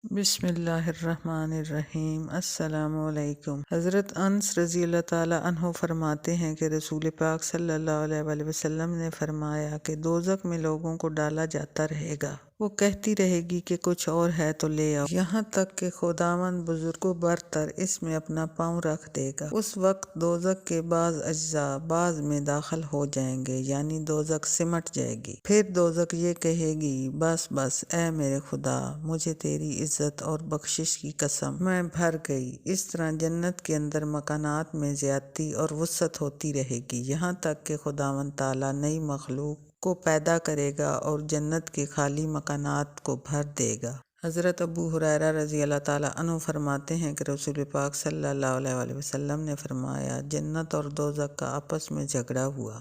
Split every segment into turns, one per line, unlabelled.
بسم اللہ الرحمن الرحیم۔ السلام علیکم۔ حضرت انس رضی اللہ تعالیٰ عنہ فرماتے ہیں کہ رسول پاک صلی اللہ علیہ وآلہ وسلم نے فرمایا کہ دوزخ میں لوگوں کو ڈالا جاتا رہے گا، وہ کہتی رہے گی کہ کچھ اور ہے تو لے آؤ، یہاں تک کہ خداوند بزرگ و برتر اس میں اپنا پاؤں رکھ دے گا۔ اس وقت دوزخ کے بعض اجزاء بعض میں داخل ہو جائیں گے، یعنی دوزخ سمٹ جائے گی۔ پھر دوزخ یہ کہے گی، بس بس اے میرے خدا، مجھے تیری عزت اور بخشش کی قسم، میں بھر گئی۔ اس طرح جنت کے اندر مکانات میں زیادتی اور وسعت ہوتی رہے گی، یہاں تک کہ خداوند تعالیٰ نئی مخلوق کو پیدا کرے گا اور جنت کے خالی مکانات کو بھر دے گا۔ حضرت ابو ہریرہ رضی اللہ تعالیٰ عنہ فرماتے ہیں کہ رسول پاک صلی اللہ علیہ وآلہ وسلم نے فرمایا، جنت اور دوزخ کا آپس میں جھگڑا ہوا۔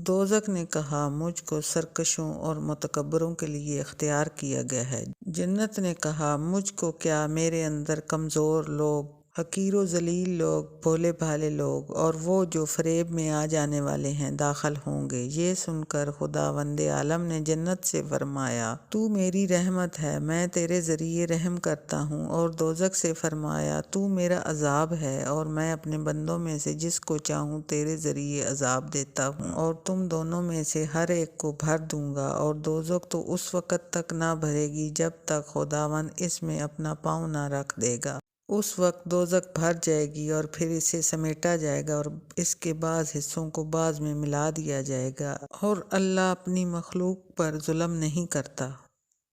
دوزخ نے کہا، مجھ کو سرکشوں اور متکبروں کے لیے اختیار کیا گیا ہے۔ جنت نے کہا، مجھ کو کیا، میرے اندر کمزور لوگ، حقیر و ذلیل لوگ، بھولے بھالے لوگ اور وہ جو فریب میں آ جانے والے ہیں داخل ہوں گے۔ یہ سن کر خداوند عالم نے جنت سے فرمایا، تو میری رحمت ہے، میں تیرے ذریعے رحم کرتا ہوں، اور دوزخ سے فرمایا، تو میرا عذاب ہے اور میں اپنے بندوں میں سے جس کو چاہوں تیرے ذریعے عذاب دیتا ہوں، اور تم دونوں میں سے ہر ایک کو بھر دوں گا، اور دوزخ تو اس وقت تک نہ بھرے گی جب تک خداوند اس میں اپنا پاؤں نہ رکھ دے گا۔ اس وقت دوزخ بھر جائے گی اور پھر اسے سمیٹا جائے گا اور اس کے بعض حصوں کو بعض میں ملا دیا جائے گا، اور اللہ اپنی مخلوق پر ظلم نہیں کرتا۔